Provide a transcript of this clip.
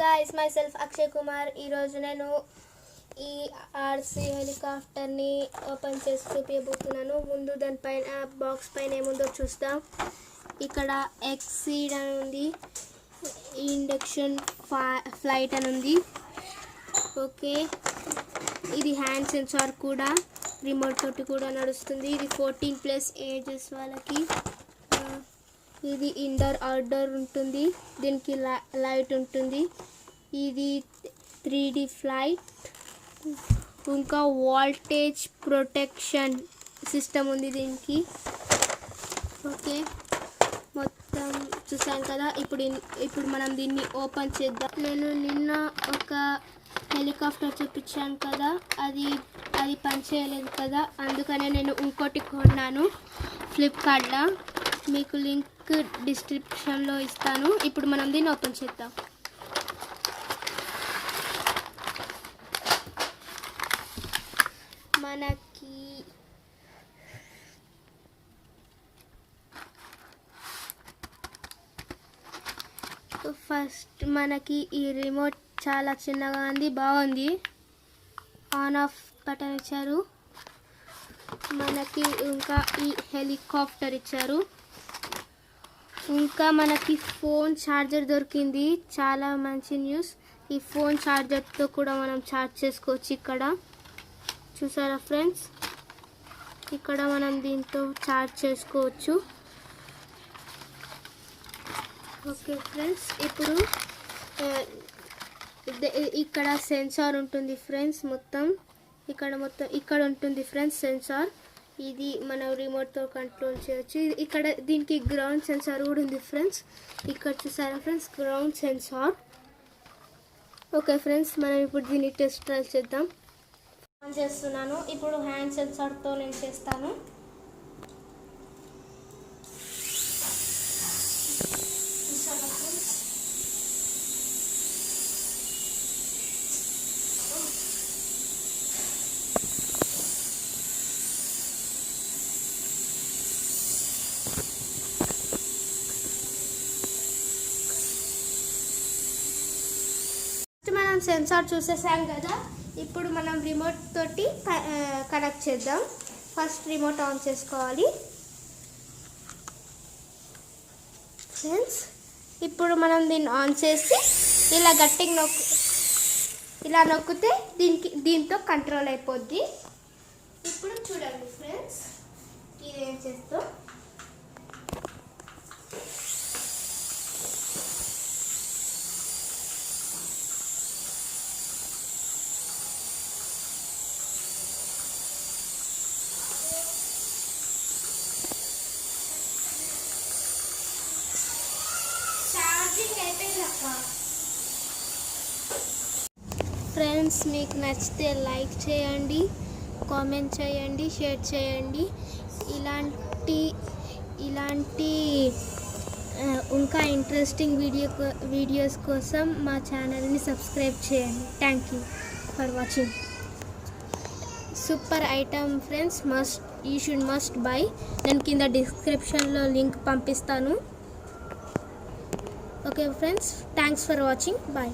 guys, myself Akshay Kumar. ఈ రోజు నేను ఈ ఆర్సీ హెలికాప్టర్ ని ఓపెన్ చేసి చూపించబోతున్నాను. ముందు దానిపైన బాక్స్ పైన ఏముందో చూద్దాం. ఇక్కడ ఎక్సీడ్ అని ఉంది, ఇండక్షన్ ఫ్లైట్ అని ఉంది. ఓకే, ఇది హ్యాండ్ సెన్సార్ కూడా, రిమోట్ తోటి కూడా నడుస్తుంది. ఇది 14+ ఏజెస్ వాళ్ళకి. ఇది ఇండోర్ అవుట్డోర్ ఉంటుంది, దీనికి లైట్ ఉంటుంది. ఇది 3D ఫ్లైట్, ఇంకా వోల్టేజ్ ప్రొటెక్షన్ సిస్టమ్ ఉంది దీనికి. ఓకే, మొత్తం చూసాం కదా. ఇప్పుడు మనం దీన్ని ఓపెన్ చేద్దాం. నేను నిన్న ఒక హెలికాప్టర్ చూపించాను కదా, అది పనిచేయలేదు కదా, అందుకనే నేను ఇంకోటి కొన్నాను ఫ్లిప్కార్ట్లో. మీకు లింక్ డిస్క్రిప్షన్లో ఇస్తాను. ఇప్పుడు మనం దీన్ని ఓపెన్ చేద్దాం. మనకి ఫస్ట్ ఈ రిమోట్ చాలా చిన్నగా ఉంది, బాగుంది. ఆన్ ఆఫ్ బటన్ ఇచ్చారు. మనకి ఇంకా ఈ హెలికాప్టర్ ఇచ్చారు. ఇంకా మనకి ఫోన్ ఛార్జర్ దొరికింది, చాలా మంచి న్యూస్. ఈ ఫోన్ ఛార్జర్తో కూడా మనం ఛార్జ్ చేసుకోవచ్చు. ఇక్కడ చూసారా ఫ్రెండ్స్, ఇక్కడ మనం దీంతో ఛార్జ్ చేసుకోవచ్చు. ఓకే ఫ్రెండ్స్, ఇప్పుడు ఇక్కడ సెన్సార్ ఉంటుంది ఫ్రెండ్స్. ఇక్కడ ఉంటుంది ఫ్రెండ్స్ సెన్సార్. ఇది మనం రిమోట్తో కంట్రోల్ చేయొచ్చు. ఇక్కడ దీనికి గ్రౌండ్ సెన్సార్ కూడా ఉంది ఫ్రెండ్స్. ఇక్కడ చూసారా friends, ground sensor. Okay friends, మనం ఇప్పుడు దీన్ని టెస్ట్ ట్రయల్ చేద్దాం. ఆన్ చేస్తున్నాను. ఇప్పుడు హ్యాండ్ సెన్సార్తో నేను చేస్తాను. మనం సెన్సార్ చూసేసాం కదా, ఇప్పుడు మనం రిమోట్ తోటి కనెక్ట్ చేద్దాం. ఫస్ట్ రిమోట్ ఆన్ చేసుకోవాలి ఫ్రెండ్స్. ఇప్పుడు మనం దీన్ని ఆన్ చేసి ఇలా గట్టిగా నొక్కితే దీంతో కంట్రోల్ అయిపోద్ది. ఇప్పుడు చూడండి ఫ్రెండ్స్, ఇదేం చేస్తాం. ఫ్రెండ్స్, మీకు నచ్చితే లైక్ చేయండి, కామెంట్ చేయండి, షేర్ చేయండి. ఇలాంటి ఇంకా ఇంట్రెస్టింగ్ వీడియోస్ కోసం మా ఛానల్ని సబ్స్క్రైబ్ చేయండి. Thank you for watching. Super item friends, you should must buy. నేను కింద డిస్క్రిప్షన్లో లింక్ పంపిస్తాను. Okay friends, thanks for watching. Bye.